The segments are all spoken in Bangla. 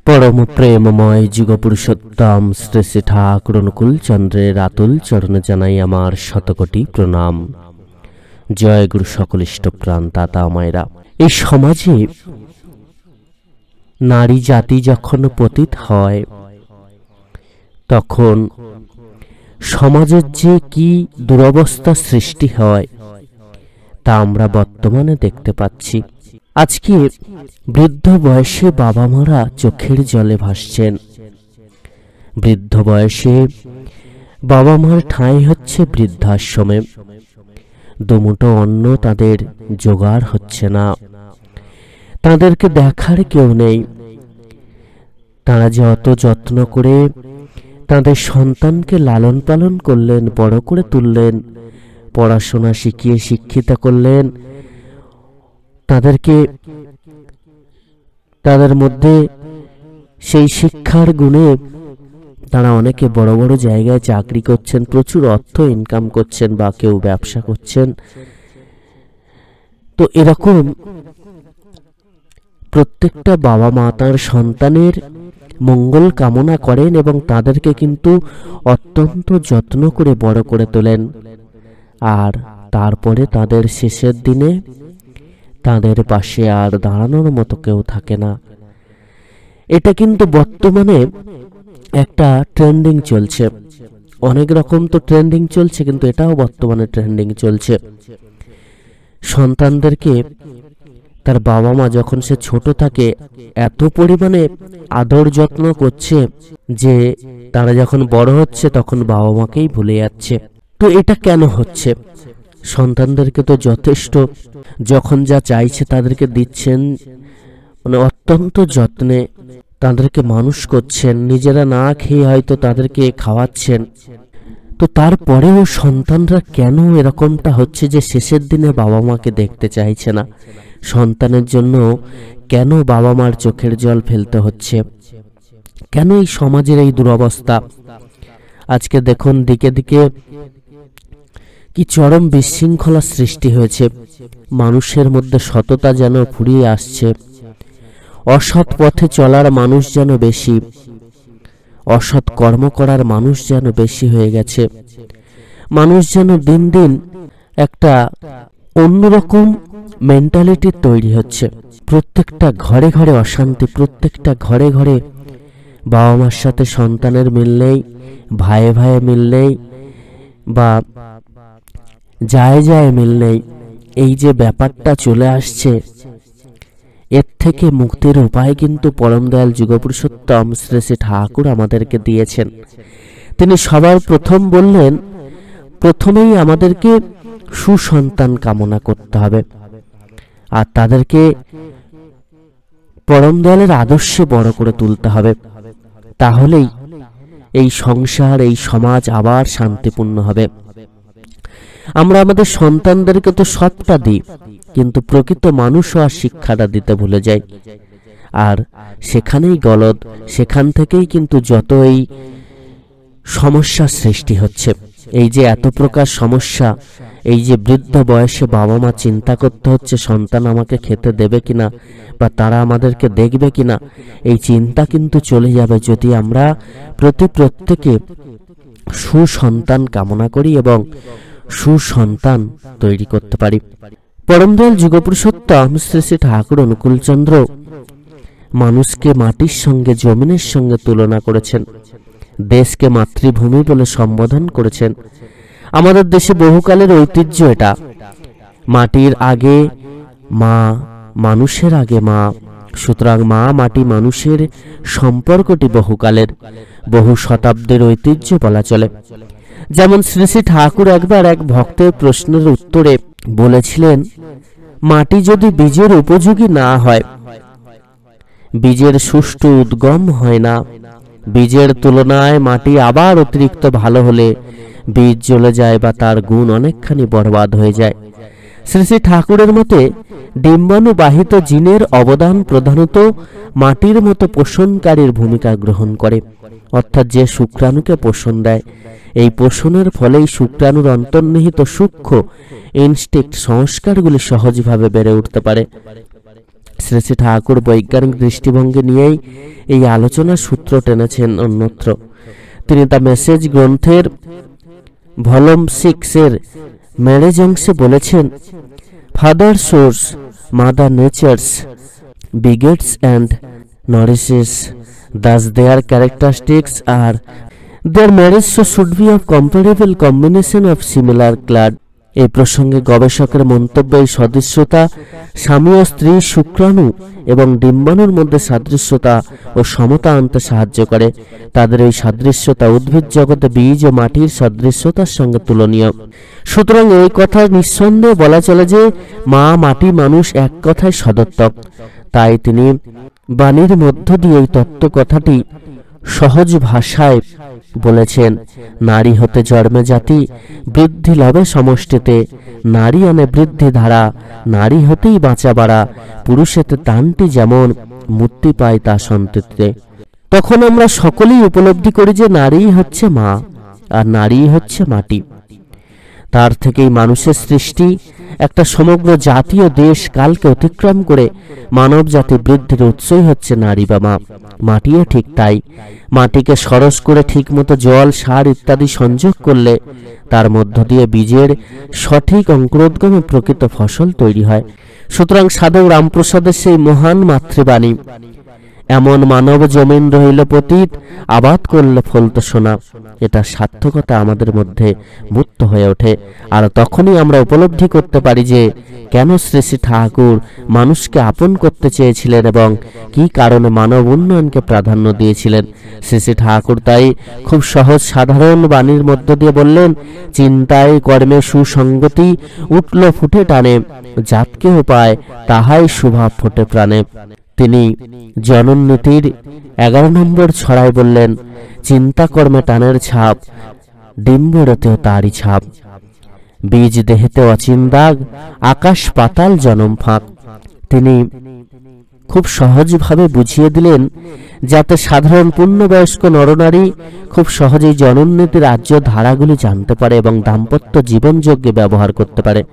परम प्रेममय जुगपुरुषोत्तम श्री श्री ठाकुर अनुकूल चंद्रेर आतुल चरणे जानाई आमार शतकोटी प्रणाम। जय गुरु सकल इष्टप्राण दाता मायेरा। এই সমাজে নারী জাতি যখন পতিত হয় তখন সমাজের যে কি দুরবস্থা সৃষ্টি হয় তা আমরা বর্তমানে দেখতে পাচ্ছি। আজকে বৃদ্ধ বয়সে বাবা মারা চোখের জলে ভাসছেন। বৃদ্ধ বয়সে বাবা মার ঠাঁই হচ্ছে বৃদ্ধাশ্রমে। দুমুঠো অন্ন তাদের জোগাড় হচ্ছে না, তাদেরকে দেখার কেউ নেই। তারা যে অত যত্ন করে তাদের সন্তানকে লালন পালন করলেন, বড় করে তুললেন, পড়াশোনা শিখিয়ে শিক্ষিত করলেন, তাদেরকে তাদের মধ্যে সেই শিক্ষার গুণে তারা অনেকে বড় বড় জায়গায় চাকরি করছেন, প্রচুর অর্থ ইনকাম করছেন বা কেউ ব্যবসা করছেন। তো এরকম প্রত্যেকটা বাবা মা তার সন্তানের মঙ্গল কামনা করেন এবং তাদেরকে কিন্তু অত্যন্ত যত্ন করে বড় করে তোলেন। আর তারপরে তাদের শেষের দিনে তাদের পাশে আর দাঁড়ানোর মতো কেউ থাকে না। এটা কিন্তু বর্তমানে একটা ট্রেন্ডিং চলছে। অনেক রকম তো ট্রেন্ডিং চলছে, কিন্তু এটাও বর্তমানে ট্রেন্ডিং চলছে। সন্তানদেরকে তার বাবা মা যখন সে ছোট থাকে এত পরিমাণে আদর যত্ন করছে যে তারা যখন বড় হচ্ছে তখন বাবা মাকেই ভুলে যাচ্ছে। তো এটা কেন হচ্ছে? সন্তানদেরকে তো যথেষ্ট যখন যা চাইছে তাদেরকে দিচ্ছেন, মানে অত্যন্ত যত্নে তাদেরকে মানুষ করছেন, নিজেরা না খেয়ে হয়তো তাদেরকে খাওয়াচ্ছেন। তো তারপরেও সন্তানরা কেন এরকমটা হচ্ছে যে শেষের দিনে বাবা মাকে দেখতে চাইছে না? সন্তানের জন্য কেন বাবা মার চোখের জল ফেলতে হচ্ছে? কেন এই সমাজের এই দুরবস্থা? আজকে দেখুন দিকে দিকে কি চরম বিশৃঙ্খলা সৃষ্টি হয়েছে। মানুষের মধ্যে সততা যেন ফুরিয়ে আসছে, অসৎ পথে চলার মানুষ যেন বেশি, অসৎ কর্ম করার মানুষ যেন বেশি হয়ে গেছে। মানুষ যেন দিন দিন একটা অন্যরকম মেন্টালিটি তৈরি হচ্ছে। প্রত্যেকটা ঘরে ঘরে অশান্তি, প্রত্যেকটা ঘরে ঘরে বাবা মার সাথে সন্তানের মিল নেই, ভাইয়ে ভাইয়ে মিল নেই, বা যায় যায় মিল নেই। এই যে ব্যাপারটা চলে আসছে, এর থেকে মুক্তির উপায় কিন্তু পরম দয়াল যুগপুরুষোত্তম শ্রী শ্রী ঠাকুর আমাদেরকে দিয়েছেন। তিনি সবার প্রথম বললেন, প্রথমেই আমাদেরকে সুসন্তান কামনা করতে হবে আর তাদেরকে পরম দয়ালের আদর্শে বড় করে তুলতে হবে। তাহলেই এই সংসার, এই সমাজ আবার শান্তিপূর্ণ হবে। আমরা আমাদের সন্তানদেরকে তো সবটা দিই, কিন্তু প্রকৃত মানুষও আর শিক্ষাটা দিতে ভুলে যাই। আর সেখানেই গলদ, সেখান থেকেই কিন্তু যত এই সমস্যা সৃষ্টি হচ্ছে। এই যে এত প্রকার সমস্যা, এই যে বৃদ্ধ বয়সে বাবা মা চিন্তা করতে হচ্ছে সন্তান আমাকে খেতে দেবে কিনা বা তারা আমাদেরকে দেখবে কিনা, এই চিন্তা কিন্তু চলে যাবে যদি আমরা প্রত্যেকে সুসন্তান কামনা করি এবং সুসন্তান তৈরি করতে পারি। পরম দয়াল যুগপুরুষোত্তম শ্রী শ্রী ঠাকুর অনুকূলচন্দ্র মানুষকে মাটির সঙ্গে, জমিনের সঙ্গে তুলনা করেছেন, দেশকে মাতৃভূমি বলে সম্বোধন করেছেন। আমাদের দেশে বহুকালের ঐতিহ্য এটা। মাটির আগে মা, মানুষের আগে মা। সুতরাং মা মাটি মানুষের সম্পর্কটি বহুকালের, বহু শতাব্দীর ঐতিহ্য বলা চলে। যেমন শ্রী শ্রী ঠাকুর একবার এক ভক্তের প্রশ্নের উত্তরে বলেছিলেন, মাটি যদি বীজের উপযোগী না হয়, বীজের সুষ্ঠু উদ্গম হয় না, বীজের তুলনায় মাটি আবার অতিরিক্ত ভালো হলে বীজ জ্বলে যায় বা তার গুণ অনেকখানি বরবাদ হয়ে যায়। শ্রী শ্রী ঠাকুরের মতে ডিম্বাণুবাহিত জিনের অবদান প্রধানত মাটির মতো পোষণকারীর ভূমিকা গ্রহণ করে, অর্থাৎ যে শুক্রাণুকে পোষণ দেয়। এই পোষণের ফলেই শুক্রাণুর অন্তর্নিহিত সূক্ষ্ম ইনস্টিংক্ট সংস্কারগুলি সহজভাবে বেড়ে উঠতে পারে। শ্রী শ্রী ঠাকুর বৈজ্ঞানিক দৃষ্টিভঙ্গি নিয়েই এই আলোচনার সূত্র টেনেছেন অন্যত্র। তিনি দ্য মেসেজ গ্রন্থের ভলিউম 6 এর ম্যারেজ অংশে বলেছেন, father source, mother nature's begets and nourishes, thus their characteristics are their marriage should be of comparable combination of similar clad. এই প্রসঙ্গে গবেষকের মন্তব্য, এই সদৃশ্যতা স্বামী ও স্ত্রী শুক্রাণু এবং ডিম্বাণুর মধ্যে সাদৃশ্যতা ও সমতা আনতে সাহায্য করে। তাদের এই সাদৃশ্যতা উদ্ভিদ জগতে বীজ ও মাটির সাদৃশ্যতার সঙ্গে তুলনীয়। সুতরাং এই কথা নিঃসন্দেহে বলা চলে যে মা, মাটি, মানুষ এক কথায় সদর্থক। তাই তিনি বাণীর মধ্য দিয়ে এই তত্ত্ব কথাটি সহজ ভাষায় বলেছেন, নারী হতে জন্মে জাতি, বৃদ্ধি লবে সমষ্টিতে, নারী আনে বৃদ্ধি ধারা, নারী হতেই বাঁচা বাড়া, পুরুষেতে টানটি যেমন মুক্তি পায় তা সন্ততিতে। তখন আমরা সকলেই উপলব্ধি করি যে নারী হচ্ছে মা আর নারী হচ্ছে মাটি। তার থেকেই মানুষের সৃষ্টি। একটা সমগ্র জাতীয় দেশ কালকে অতিক্রম করে মানব জাতি বৃদ্ধির উৎসই হচ্ছে নারী বা মা। মাটিও ঠিক তাই। মাটিকে সরস করে ঠিকমতো জল, সার ইত্যাদি সংযোগ করলে তার মধ্য দিয়ে বীজের সঠিক অঙ্কুরোদ্গমে প্রকৃত ফসল তৈরি হয়। সুতরাং সাধক রামপ্রসাদের সেই মহান মাতৃবাণী, এমন মানব জমিন রহিল পতিত, আবাদ করলে ফলত সোনা, এটা সার্থকতা আমাদের মধ্যে মুক্ত হয়ে ওঠে। আর তখনই আমরা উপলব্ধি করতে পারি যে কেন শ্রী শ্রী ঠাকুর মানুষকে আপন করতে চেয়েছিলেন এবং কি কারণে মানব উন্নয়নকে প্রাধান্য দিয়েছিলেন। শ্রী শ্রী ঠাকুর তাই খুব সহজ সাধারণ বাণীর মধ্য দিয়ে বললেন, চিন্তায় কর্মে সুসঙ্গতি উঠল ফুটে টানে, জাতকেও পায় তাহাই স্বভাব ফোটে প্রাণে। তিনি জননীতির 11 নম্বর ছড়ায় বললেন, চিন্তা কর্মে টানের ছাপ, ডিম্বরেতেও তারই ছাপ, বীজ দেহেতে অচিন দাগ, আকাশ পাতাল জনম ফাঁক। তিনি খুব সহজভাবে বুঝিয়ে দিলেন যাতে সাধারণ পূর্ণবয়স্ক নরনারী খুব সহজেই জননীতির আর্য ধারাগুলি জানতে পারে এবং দাম্পত্য জীবনযোগ্যে ব্যবহার করতে পারে।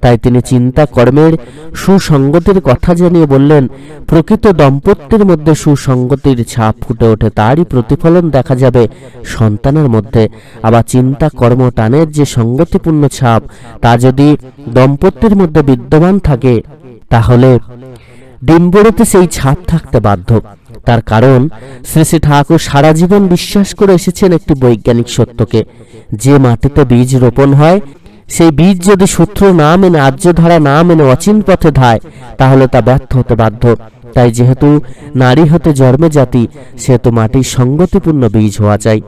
তাই তিনি চিন্তা কর্মের সুসঙ্গতির কথা জানিয়ে বললেন, প্রকৃত দম্পতির মধ্যে সুসঙ্গতির ছাপ ফুটে ওঠে, তারই প্রতিফলন দেখা যাবে সন্তানের মধ্যে। আবার চিন্তা কর্ম টানের যে সঙ্গতিপূর্ণ ছাপ, তা যদি দম্পতির মধ্যে বিদ্যমান থাকে তাহলে ডিম্বরেতে সেই ছাপ থাকতে বাধ্য। তার কারণ শ্রী শ্রী ঠাকুর সারা জীবন বিশ্বাস করে এসেছেন একটি বৈজ্ঞানিক সত্যকে, যে মাটিতে বীজ রোপণ হয় সেই বীজ যদি সূত্র না মেনে, আর্য ধারা না মেনে অচিন পথে ধায়, তাহলে তা ব্যর্থ হতে বাধ্য। তাই যেহেতু নারী হতে জন্মে জাতি, সেহেতু মাটির সঙ্গতিপূর্ণ বীজ হওয়া চাই।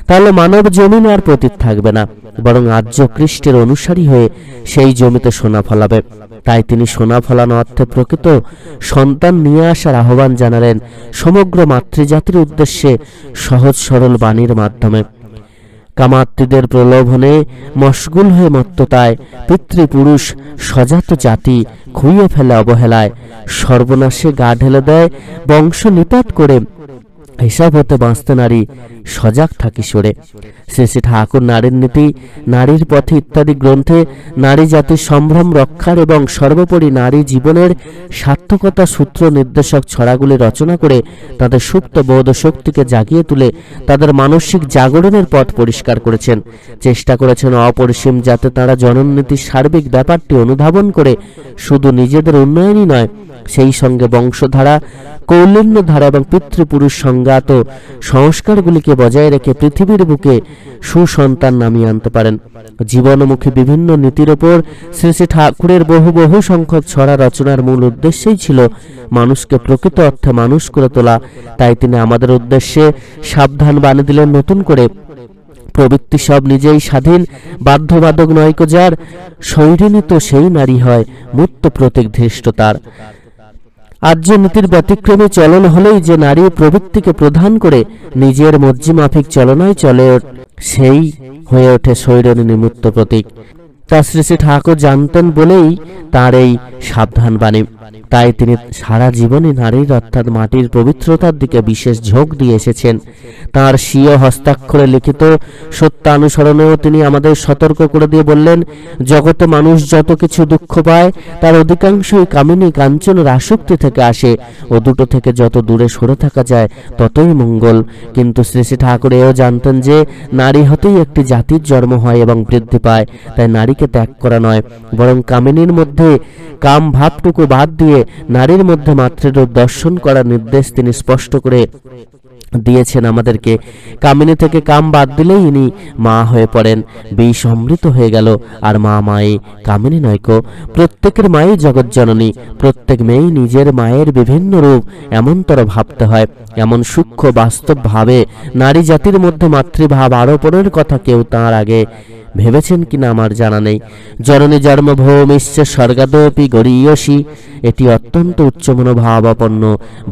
তাহলে মানব জমিন আর পতিত থাকবে না, বরং আর্য খ্রিস্টের অনুসারী হয়ে সেই জমিতে সোনা ফলাবে। তাই তিনি সোনা ফলানো অর্থে প্রকৃত সন্তান নিয়ে আসার আহ্বান জানালেন সমগ্র মাতৃজাতির উদ্দেশ্যে সহজ সরল বাণীর মাধ্যমে। কামাত্রীদের প্রলোভনে মশগুল হয়ে মত্ততায় পিতৃপুরুষ সজাত জাতি খুইয়ে ফেলে অবহেলায়, সর্বনাশে গা ঢেলে দেয় বংশ নিপাত করে, হিসাব হতে বাঁচতে নারী সজাগ থাকি সরে। শ্রী শ্রী ঠাকুর নারীর নীতি, নারীর পথে ইত্যাদি গ্রন্থে নারী জাতির সম্ভ্রম রক্ষার এবং সর্বোপরি নারী জীবনের সার্থকতা সূত্র নির্দেশক ছড়াগুলি রচনা করে তাদের সুপ্ত বোধ শক্তিকে জাগিয়ে তুলে তাদের মানসিক জাগরণের পথ পরিষ্কার করেছেন। চেষ্টা করেছেন অপরিসীম, যাতে তারা জননীতির সার্বিক ব্যাপারটি অনুধাবন করে শুধু নিজেদের উন্নয়নই নয়, সেই সঙ্গে বংশধারা, কৌলিন্য ধারা এবং পিতৃপুরুষ সংজ্ঞাত সংস্কারগুলিকে বজায় রেখে পৃথিবীর বুকে সুসন্তান নামিয়ে আনতে পারেন। জীবনমুখী বিভিন্ন নীতির ওপর শ্রী শ্রী ঠাকুরের বহু বহু সংখ্যক ছড়া রচনার মূল উদ্দেশ্যই ছিল মানুষকে প্রকৃত অর্থে মানুষ করে তোলা। তাই তিনি আমাদের উদ্দেশ্যে সাবধান বাণী দিলেন নতুন করে, প্রবৃত্তি সব নিজেই স্বাধীন, বাধ্যবাধক নয়কো যার, শৈরিণী তো সেই নারী হয় মুক্ত প্রতীক ধৃষ্টতার। আর্য নীতির ব্যতিক্রমী চলন হলেই যে নারী প্রবৃত্তিকে প্রধান করে নিজের মর্জি মাফিক চলনায় চলে, সেই হয়ে ওঠে শৈরিণী মুক্ত প্রতীক। তা শ্রী শ্রী ঠাকুর জানতেন বলেই তার এই সাবধান বাণী। তাই তিনি সারা জীবনই নারীর অর্থাৎ মাটির পবিত্রতার দিকে বিশেষ ঝোঁক দিয়ে এসেছেন। তাঁর স্বীয় হস্তাক্ষরে লিখিত সত্যানুসরণেও তিনি আমাদের সতর্ক করে দিয়ে বললেন, জগতে মানুষ যত কিছু দুঃখ পায় তার অধিকাংশই কামিনী কাঞ্চনের আসক্তি থেকে আসে, ও দুটো থেকে যত দূরে সরে থাকা যায় ততই মঙ্গল। কিন্তু শ্রী শ্রী ঠাকুর এও জানতেন যে নারী হতেই একটি জাতির জন্ম হয় এবং বৃদ্ধি পায়, তাই নারীকে ত্যাগ করা নয়, বরং কামিনীর মধ্যে কাম ভাবটুকু বাদ দিয়ে নারীর মধ্যে মাতৃরূপ দর্শন করার নির্দেশ তিনি স্পষ্ট করে দিয়েছেন আমাদেরকে। কামিনী থেকে কাম বাদ দিলেই ইনি মা হয়ে পড়েন, বিষ অমৃত হয়ে গেল। আর মা মায়ে কামিনী নয়কো। প্রত্যেকের মাই জগৎ জননী, প্রত্যেক মেয়েই নিজের মায়ের বিভিন্ন রূপ এমনতর ভাবতে হয়। এমন সূক্ষ্ম বাস্তব ভাবে নারী জাতির মধ্যে মাতৃভাব আরোপণের কথা কেউ তাঁর আগে ভেবেছেন কিনা আমার জানা নেই। জননী জন্মভূমিশ্চ স্বর্গাদপি গরীয়সী, এটি অত্যন্ত উচ্চ মনোভাবাপন্ন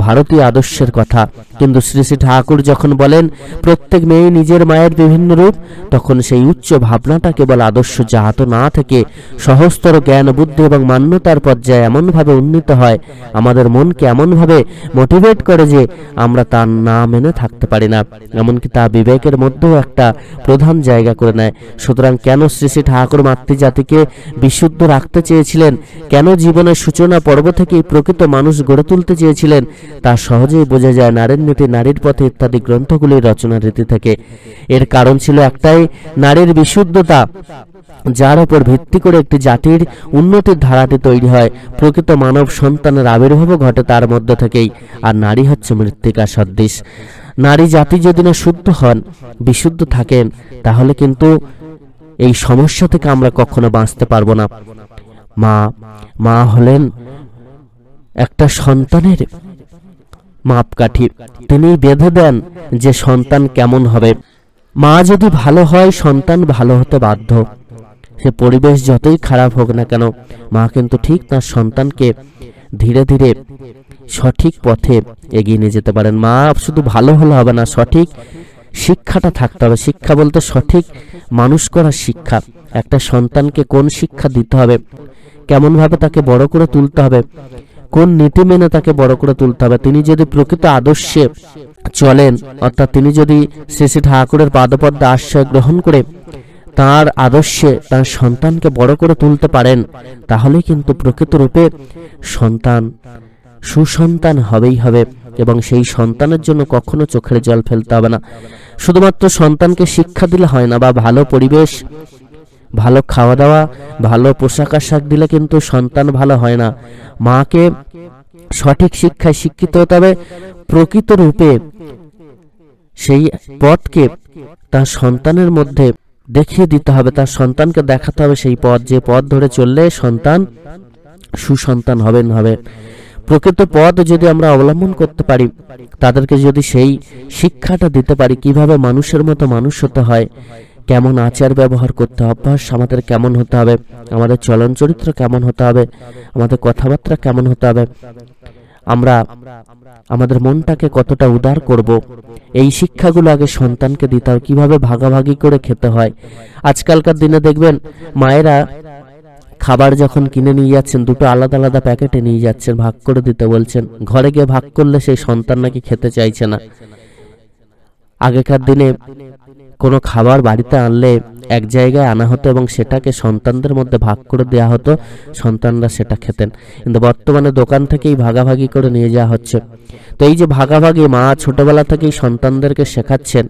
ভারতীয় আদর্শের কথা। কিন্তু শ্রী শ্রী ঠাকুর যখন বলেন প্রত্যেক মেয়ে নিজের মায়ের বিভিন্ন রূপ, তখন সেই উচ্চ ভাবনাটা কেবল আদর্শ জাত না থেকে সহস্তর জ্ঞান বুদ্ধি এবং মান্যতার পর্যায়ে এমনভাবে উন্নীত হয়, আমাদের মনকে এমনভাবে মোটিভেট করে যে আমরা তার না মেনে থাকতে পারি না, এমনকি তা বিবেকের মধ্যেও একটা প্রধান জায়গা করে নেয়। সুতরাং কেন শ্রী শ্রী ঠাকুর মাতৃজাতিকে বিশুদ্ধ রাখতে চেয়েছিলেন, কেন জীবনের সূচনা পর্ব থেকেই প্রকৃত মানুষ গড়ে তুলতে চেয়েছিলেন, তা সহজেই বোঝা যায় নারীর নীতি, নারীর পথে ইত্যাদি গ্রন্থগুলির রচনা রীতি থেকে। এর কারণ ছিল একটাই, নারীর বিশুদ্ধতা, যার উপর ভিত্তি করে একটি জাতির উন্নতির ধারাটি তৈরি হয়, প্রকৃত মানব সন্তানের আবির্ভাব ঘটে তার মধ্য থেকেই। আর নারী হচ্ছে মৃত্তিকা সদৃশ। নারী জাতি যদি না শুদ্ধ হন, বিশুদ্ধ থাকেন, তাহলে কিন্তু এই সমস্যা থেকে আমরা কখনো বাঁচতে পারবো না। মা হলেন একটা সন্তানের মাপকাঠি, তিনি বেঁধে দেন যে সন্তান কেমন হবে। মা যদি ভালো হয়, সন্তান ভালো হতে বাধ্য। সে পরিবেশ যতই খারাপ হোক না কেন, মা কিন্তু ঠিক তার সন্তানকে ধীরে ধীরে সঠিক পথে এগিয়ে নিয়ে যেতে পারেন। মা শুধু ভালো হলে হবে না, সঠিক শিক্ষাটা থাকতে হবে। শিক্ষা বলতে সঠিক মানুষ করার শিক্ষা। একটা সন্তানকে কোন শিক্ষা দিতে হবে, কেমন ভাবে তাকে বড় করে তুলতে হবে, কোন নীতি মেনে তাকে বড় করে তুলতে হবে। তিনি যদি প্রকৃত আদর্শে চলেন, অর্থাৎ তিনি যদি শ্রী শ্রী ঠাকুরের পাদপদ্মে আশ্রয় গ্রহণ করে তার আদর্শে তার সন্তানকে বড় করে তুলতে পারেন, তাহলে কিন্তু প্রকৃত রূপে সন্তান সুসন্তান হবেই হবে। এবং সেই সন্তানের জন্য কখনো চোখের জল ফেলতে হবে না। শুধুমাত্র সন্তানকে শিক্ষা দিলে হয় না, বা ভালো পরিবেশ, ভালো খাওয়া দাওয়া, ভালো পোশাক আশাক দিলে কিন্তু সন্তান ভালো হয় না। মাকে সঠিক শিক্ষায় শিক্ষিত হতে হবে, প্রকৃত রূপে সেই পথকে তার সন্তানের মধ্যে দেখিয়ে দিতে হবে। তার সন্তানকে দেখাতে হবে সেই পথ, যে পথ ধরে চললে সন্তান সুসন্তান হবে। প্রকৃত পথ যদি আমরা অবলম্বন করতে পারি, তাদেরকে যদি সেই শিক্ষাটা দিতে পারি কিভাবে মানুষের মতো মানুষ হতে হয়, কেমন আচার ব্যবহার করতে হবে, অভ্যাস আমাদের কেমন হতে হবে, আমাদের চলন চরিত্র কেমন হতে হবে, আমাদের কথাবার্তা কেমন হতে হবে, আমরা আমাদের মনটাকে কতটা উদার করব, এই শিক্ষাগুলো আগে সন্তানকে দিতে হবে। কিভাবে ভাগাভাগি করে খেতে হয়। আজকালকার দিনে দেখবেন মায়েরা খাবার যখন কিনে নিয়ে যাচ্ছেন, দুটো আলাদা আলাদা প্যাকেটে নিয়ে যাচ্ছেন, ভাগ করে দিতে বলছেন। ঘরে গিয়ে ভাগ করলে সেই সন্তান নাকি খেতে চাইছে না। আগেকার দিনে কোনো খাবার বাড়িতে আনলে এক জায়গায় আনা হতো এবং সেটাকে সন্তানদের মধ্যে ভাগ করে দেওয়া হতো, সন্তানরা সেটা খেতেন। কিন্তু বর্তমানে দোকান থেকেই ভাগাভাগি করে নিয়ে যাওয়া হচ্ছে। তো এই যে ভাগাভাগি মা ছোটবেলা থেকেই সন্তানদেরকে শেখাচ্ছেন,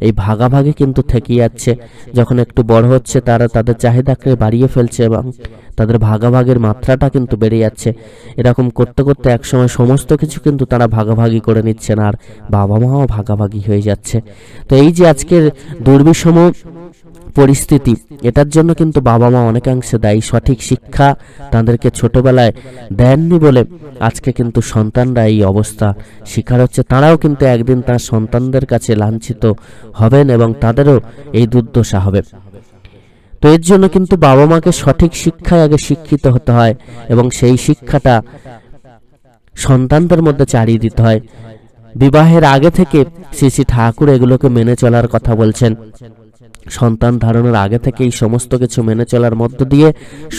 এই ভাগাভাগি কিন্তু থেকে যাচ্ছে। যখন একটু বড় হচ্ছে তারা তাদের চাহিদাকে বাড়িয়ে ফেলছে এবং তাদের ভাগাভাগির মাত্রাটা কিন্তু বেড়ে যাচ্ছে। এরকম করতে করতে একসময় সমস্ত কিছু কিন্তু তারা ভাগাভাগি করে নিচ্ছেন, আর বাবা মাও ভাগাভাগি হয়ে যাচ্ছে। তো এই যে আজকের দুর্বিষম পরিস্থিতি, এটার জন্য কিন্তু বাবা মা অনেকাংশে দায়ী। সঠিক শিক্ষা তাদেরকে ছোটবেলায় দেননি বলে আজকে কিন্তু সন্তানরা এই অবস্থা শিকার হচ্ছে। তারাও কিন্তু একদিন তার সন্তানদের কাছে লাঞ্ছিত হবেন এবং তাদেরও এই দুর্দশা হবে। তো এর জন্য কিন্তু বাবা মাকে সঠিক শিক্ষায় আগে শিক্ষিত হতে হয় এবং সেই শিক্ষাটা সন্তানদের মধ্যে চালিয়ে দিতে হয়। বিবাহের আগে থেকে শ্রী শ্রী ঠাকুর এগুলোকে মেনে চলার কথা বলছেন। সন্তান ধারণের আগে থেকে এই সমস্ত কিছু মেনে চলার মধ্য দিয়ে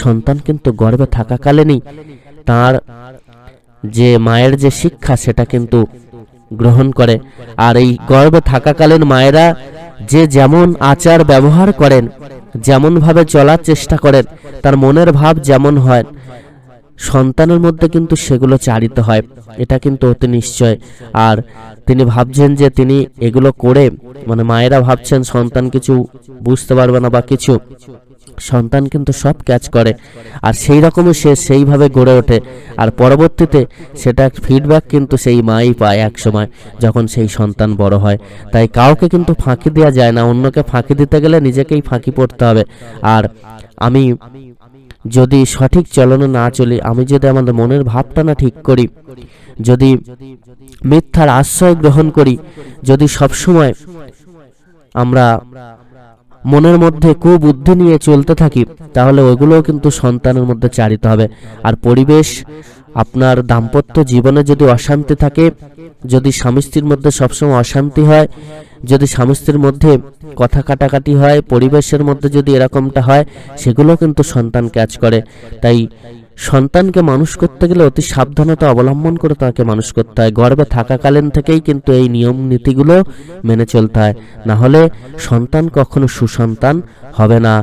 সন্তান কিন্তু গর্ভে থাকাকালীনই তার যে মায়ের যে শিক্ষা সেটা কিন্তু গ্রহণ করে। আর এই গর্ভে থাকাকালীন মায়েরা যে যেমন আচার ব্যবহার করেন, যেমন ভাবে চলার চেষ্টা করেন, তার মনের ভাব যেমন হয় সন্তানের মধ্যে কিন্তু সেগুলো চারিত হয়, এটা কিন্তু অতি নিশ্চয়। আর তিনি ভাবছেন যে তিনি এগুলো করে, মানে মায়েরা ভাবছেন সন্তান কিছু বুঝতে পারবে না বা কিছু, সন্তান কিন্তু সব ক্যাচ করে। আর সেই রকমই সে সেইভাবে গড়ে ওঠে। আর পরবর্তীতে সেটা ফিডব্যাক কিন্তু সেই মাই পায় এক সময়, যখন সেই সন্তান বড় হয়। তাই কাউকে কিন্তু ফাঁকি দেওয়া যায় না, অন্যকে ফাঁকি দিতে গেলে নিজেকেই ফাঁকি পড়তে হবে। আর আমি যদি সঠিক চলনে না চলি, আমি যদি আমাদের মনের ভাবটা না ঠিক করি, যদি মিথ্যার আশ্রয় গ্রহণ করি, যদি সবসময় আমরা মনের মধ্যে কুবুদ্ধি নিয়ে চলতে থাকি, তাহলে ওইগুলোও কিন্তু সন্তানের মধ্যে চারিত হবে। আর পরিবেশ, আপনার দাম্পত্য জীবনে যদি অশান্তি থাকে, যদি স্বামী স্ত্রীর মধ্যে সবসময় অশান্তি হয়, যদি স্বামী স্ত্রীর মধ্যে কথা কাটাকাটি হয়, পরিবেশের মধ্যে যদি এরকমটা হয়, সেগুলো কিন্তু সন্তান ক্যাচ করে। তাই সন্তানকে মানুষ করতে গেলে অতি সাবধানতা অবলম্বন করে তাকে মানুষ করতে হয়। গর্ভে থাকাকালীন থেকেই কিন্তু এই নিয়ম নীতিগুলো মেনে চলতে হয়, না হলে সন্তান কখনো সুসন্তান হবে না,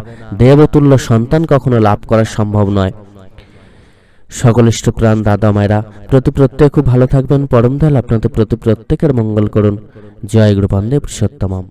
দেবতুল্য সন্তান কখনো লাভ করা সম্ভব নয়। সকল ইষ্টপ্রাণ দাদা মায়েরা প্রত্যেকে খুব ভালো থাকবেন। পরম দয়াল আপনাদের প্রত্যেকের মঙ্গল করুন। জয় গুরু বান্দেব পুরুষোত্তমম।